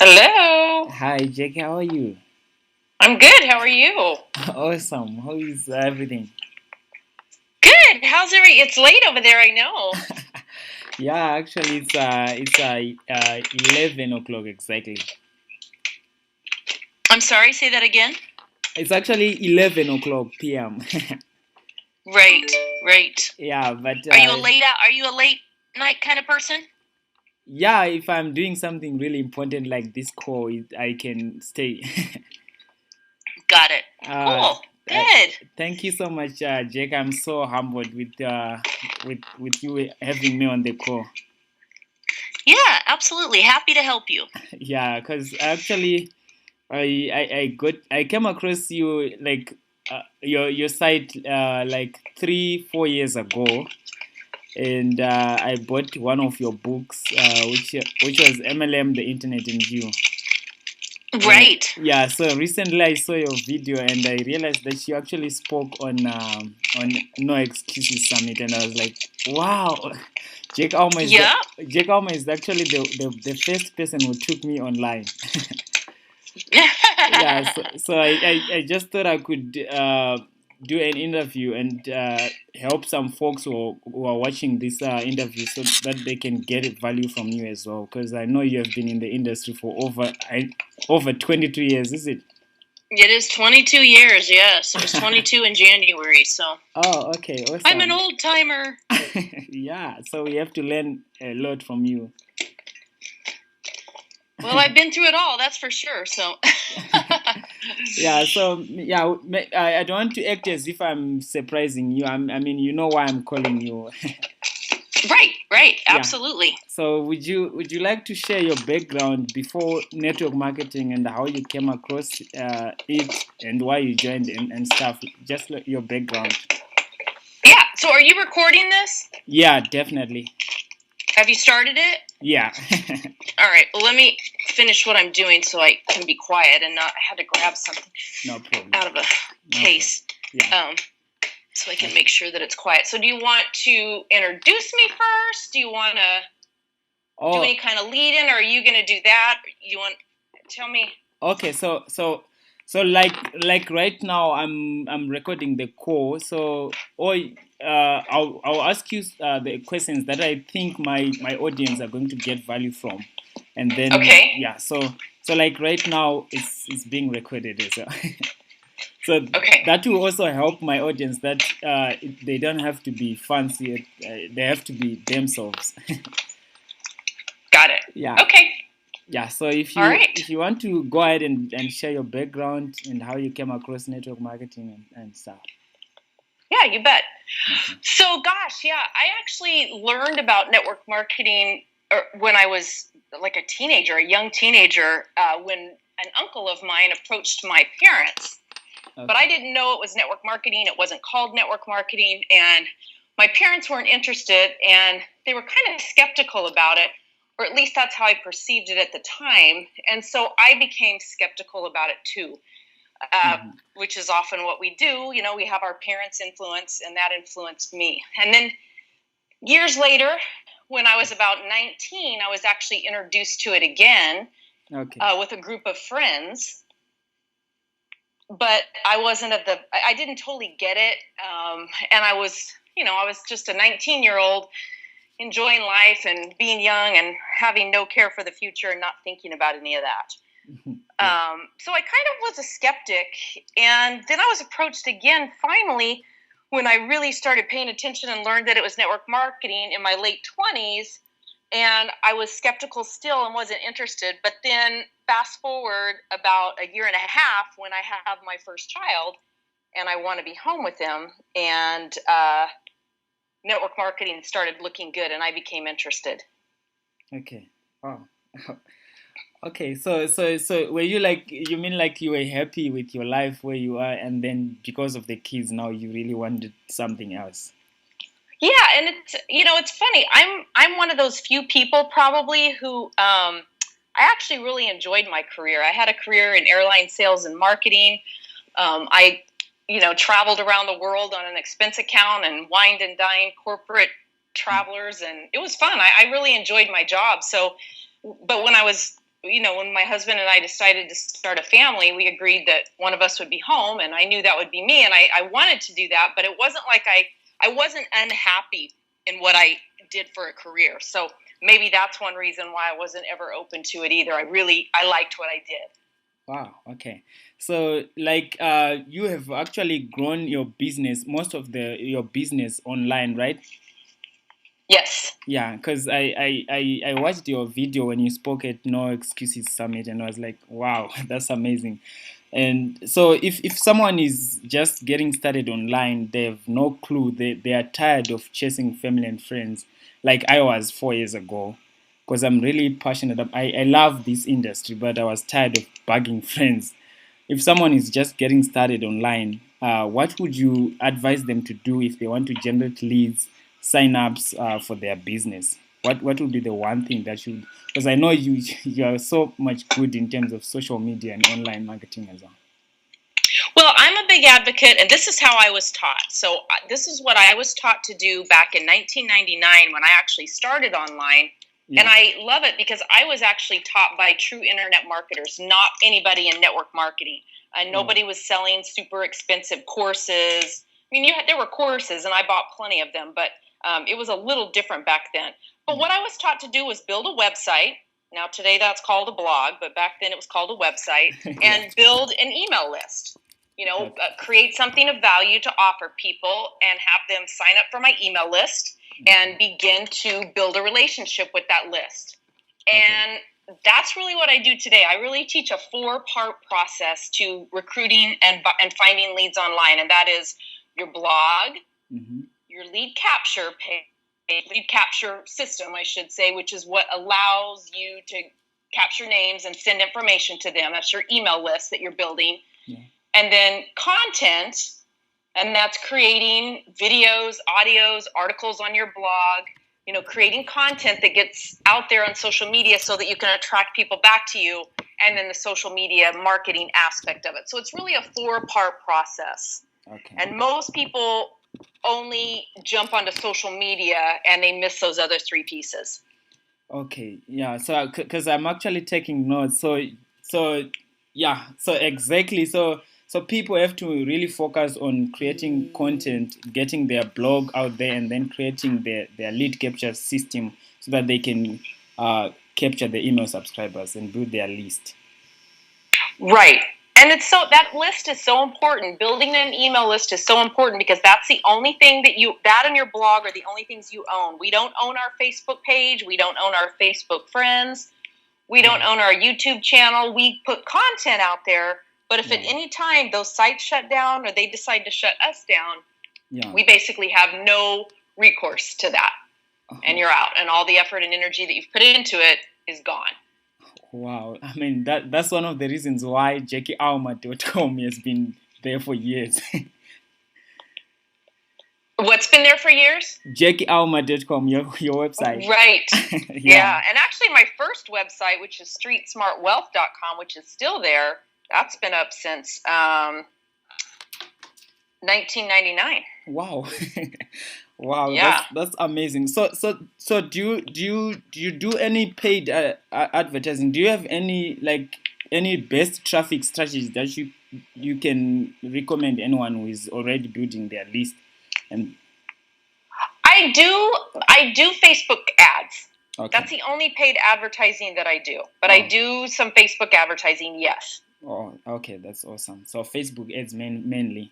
Hello. Hi, Jake. How are you? I'm good. How are you? Awesome. How is everything? Good. It's late over there, I know. Yeah, actually, it's 11 o'clock exactly. I'm sorry, say that again. It's actually 11 o'clock p.m. Right, right. Yeah, but Are you a late night kind of person? yeah, if I'm doing something really important like this call, I can stay. Got it. uh, Cool. uh, Good. Thank you so much, Jake. I'm so humbled with you having me on the call. Yeah, absolutely. Happy to help you. Yeah, because actually I came across you like your site like 3-4 years ago, and I bought one of your books, which was MLM, the Internet and You. Right. Yeah, so recently I saw your video and I realized that you actually spoke on No Excuses Summit, and I was like, wow, Jake Alma is the Yeah. Jake Alma is actually the first person who took me online. Yeah, so I just thought I could do an interview and help some folks who are watching this interview so that they can get value from you as well, because I know you have been in the industry for over 22 years, is it? It is 22 years, yes. It was 22 in January, so Oh, okay, I'm an awesome. old timer. Yeah, so we have to learn a lot from you. Well, I've been through it all, that's for sure. So Yeah, so yeah, I don't want to act as if I'm surprising you. I mean, you know why I'm calling you. Right, right, Yeah. absolutely. So would you like to share your background before network marketing and how you came across it and why you joined and stuff? Just like your background. Yeah, so are you recording this? Yeah, definitely. Have you started it? Yeah. All right, well, let me finish what I'm doing so I can be quiet and not. I had to grab something No problem. out of a No case problem. Yeah. so I can make sure that it's quiet. So, do you want to introduce me first? Do you want to do Oh, any kind of lead in, or are you going to do that? You want tell me? okay. So like right now I'm recording the call. So or I'll ask you the questions that I think my audience are going to get value from, and then Okay. yeah. So like right now it's being recorded as well. So Okay. that will also help my audience that they don't have to be fancy. They have to be themselves. Got it. Yeah. Okay. Yeah, so if All you right. if you want to go ahead and share your background and how you came across network marketing and stuff. Yeah, you bet. Okay. So, gosh, yeah, I actually learned about network marketing when I was like a teenager, a young teenager, when an uncle of mine approached my parents. Okay. But I didn't know it was network marketing. It wasn't called network marketing. And my parents weren't interested, and they were kind of skeptical about it, or at least that's how I perceived it at the time. And so I became skeptical about it too. Which is often what we do. You know, we have our parents' influence, and that influenced me. And then years later, when I was about 19, I was actually introduced to it again. Okay. With a group of friends. But I wasn't of the, I didn't totally get it. And I was just a 19-year-old enjoying life and being young and having no care for the future and not thinking about any of that. Yeah. So I kind of was a skeptic. And then I was approached again, finally, when I really started paying attention and learned that it was network marketing in my late 20s. And I was skeptical still and wasn't interested. But then fast forward about a year and a half when I have my first child and I want to be home with him. And network marketing started looking good and I became interested. Okay. Wow. Okay, so were you like, you mean like you were happy with your life where you are, and then because of the kids now you really wanted something else? Yeah, and it's funny. I'm one of those few people probably who I actually really enjoyed my career. I had a career in airline sales and marketing. I traveled around the world on an expense account and wined and dined corporate travelers, and it was fun. I really enjoyed my job. So, but when I was when my husband and I decided to start a family, we agreed that one of us would be home, and I knew that would be me, and I wanted to do that, but it wasn't like I wasn't unhappy in what I did for a career. So maybe that's one reason why I wasn't ever open to it either. I liked what I did. Wow. Okay. So, like, you have actually grown your business, most of the your business online, right? Yes. Yeah, because I watched your video when you spoke at No Excuses Summit, and I was like, wow, that's amazing. And so, if someone is just getting started online, they have no clue, they are tired of chasing family and friends, like I was 4 years ago, because I'm really passionate. I love this industry, but I was tired of bugging friends. If someone is just getting started online, what would you advise them to do if they want to generate leads, sign-ups for their business? What would be the one thing that should? Because I know you are so much good in terms of social media and online marketing as well. Well, I'm a big advocate, and this is how I was taught. So, this is what I was taught to do back in 1999 when I actually started online. And Yeah. I love it because I was actually taught by true internet marketers, not anybody in network marketing. Oh. Nobody was selling super expensive courses. I mean, there were courses, and I bought plenty of them, but it was a little different back then. But Yeah. what I was taught to do was build a website. Now, today that's called a blog, but back then it was called a website, Yeah. and build an email list. Okay. Create something of value to offer people and have them sign up for my email list and begin to build a relationship with that list. Okay. And that's really what I do today. I really teach a 4-part process to recruiting and finding leads online, and that is your blog, Mm-hmm. your lead capture system, I should say, which is what allows you to capture names and send information to them. That's your email list that you're building. Yeah. And then content, and that's creating videos, audios, articles on your blog, creating content that gets out there on social media so that you can attract people back to you, and then the social media marketing aspect of it. So it's really a 4-part process. Okay. And most people only jump onto social media and they miss those other 3 pieces. Okay. Yeah. So, because I'm actually taking notes. So yeah. So exactly. So people have to really focus on creating content, getting their blog out there, and then creating their lead capture system so that they can capture the email subscribers and build their list. Right. And that list is so important. Building an email list is so important because that's the only thing that and your blog are the only things you own. We don't own our Facebook page. We don't own our Facebook friends. We don't own our YouTube channel. We put content out there. But if at any time those sites shut down or they decide to shut us down, we basically have no recourse to that. And you're out. And all the effort and energy that you've put into it is gone. Wow. I mean, that's one of the reasons why JackieAlma.com has been there for years. What's been there for years? JackieAlma.com, your website. Right. Yeah. And actually my first website, which is streetsmartwealth.com, which is still there, that's been up since 1999. Wow. Wow, yeah. that's amazing. So do you do any paid advertising? Do you have any best traffic strategies that you can recommend anyone who is already building their list? And I do Facebook ads. okay. That's the only paid advertising that I do. But I do some Facebook advertising, yes. Oh, okay, that's awesome. So Facebook ads mainly.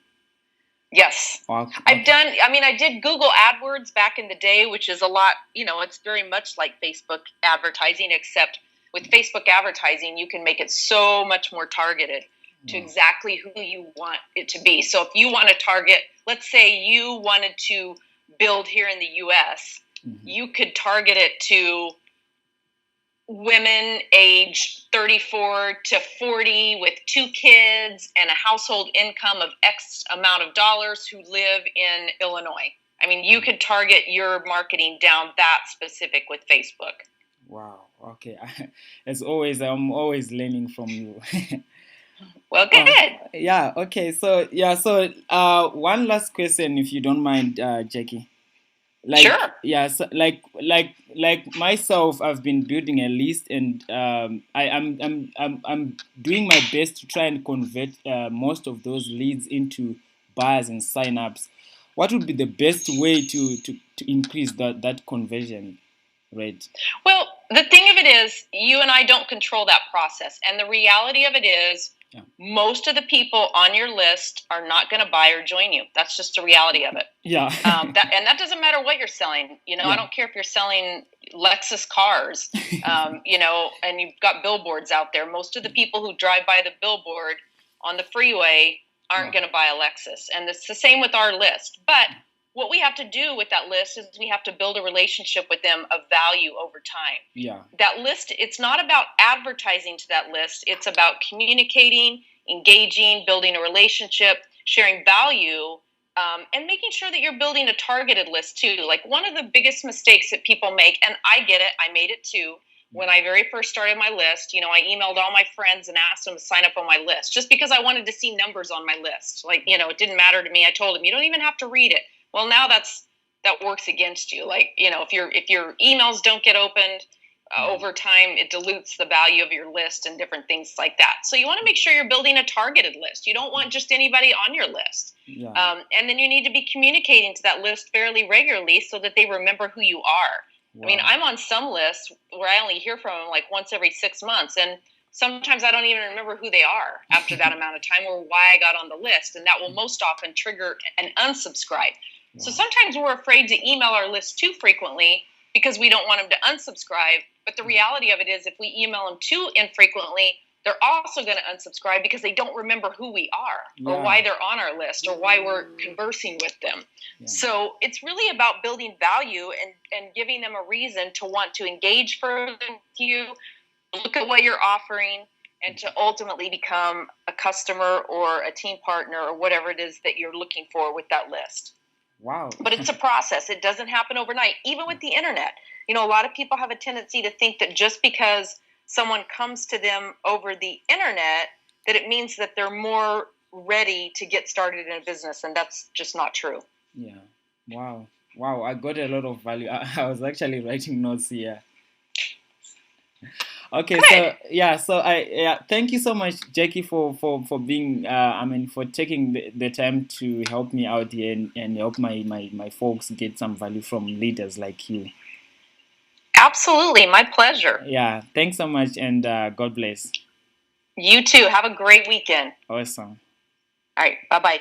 Yes. Okay. I did Google AdWords back in the day, which is a lot, it's very much like Facebook advertising, except with Facebook advertising, you can make it so much more targeted to exactly who you want it to be. So if you want to target, let's say you wanted to build here in the US, you could target it to women age 34 to 40 with 2 kids and a household income of X amount of dollars who live in Illinois. I mean, you could target your marketing down that specific with Facebook. Wow. Okay. As always, I'm always learning from you. Well, good. Yeah. Okay. So one last question, if you don't mind, Jackie. Like Sure. yeah, so like myself, I've been building a list, and I'm doing my best to try and convert most of those leads into buyers and sign-ups. What would be the best way to increase that conversion rate? Well, the thing of it is, you and I don't control that process. And the reality of it is, Yeah. most of the people on your list are not going to buy or join you. That's just the reality of it. Yeah. That doesn't matter what you're selling. I Yeah. don't care if you're selling Lexus cars, and you've got billboards out there. Most of the people who drive by the billboard on the freeway aren't going to buy a Lexus. And it's the same with our list. But what we have to do with that list is we have to build a relationship with them of value over time. Yeah. That list, it's not about advertising to that list. It's about communicating, engaging, building a relationship, sharing value, and making sure that you're building a targeted list too. Like, one of the biggest mistakes that people make, and I get it, I made it too. When I very first started my list, I emailed all my friends and asked them to sign up on my list just because I wanted to see numbers on my list. Like, it didn't matter to me. I told them, you don't even have to read it. Well, now that works against you. Like, if your emails don't get opened over time, it dilutes the value of your list and different things like that. So you want to make sure you're building a targeted list. You don't want just anybody on your list. Yeah. And then you need to be communicating to that list fairly regularly so that they remember who you are. Wow. I mean, I'm on some lists where I only hear from them like once every 6 months, and sometimes I don't even remember who they are after that amount of time, or why I got on the list, and that will most often trigger an unsubscribe. Wow. So sometimes we're afraid to email our list too frequently because we don't want them to unsubscribe. But the reality of it is, if we email them too infrequently, they're also going to unsubscribe because they don't remember who we are, or why they're on our list, or why we're conversing with them. Yeah. So it's really about building value and giving them a reason to want to engage further with you, look at what you're offering, and to ultimately become a customer or a team partner or whatever it is that you're looking for with that list. Wow. But it's a process. It doesn't happen overnight. Even with the internet, a lot of people have a tendency to think that just because someone comes to them over the internet, that it means that they're more ready to get started in a business, and that's just not true. Yeah. Wow. I got a lot of value. I was actually writing notes here. Okay. Good. Thank you so much, Jackie, for being for taking the time to help me out here, and help my folks get some value from leaders like you. Absolutely, my pleasure. Yeah, thanks so much, and God bless. You too. Have a great weekend. Awesome. All right, bye-bye.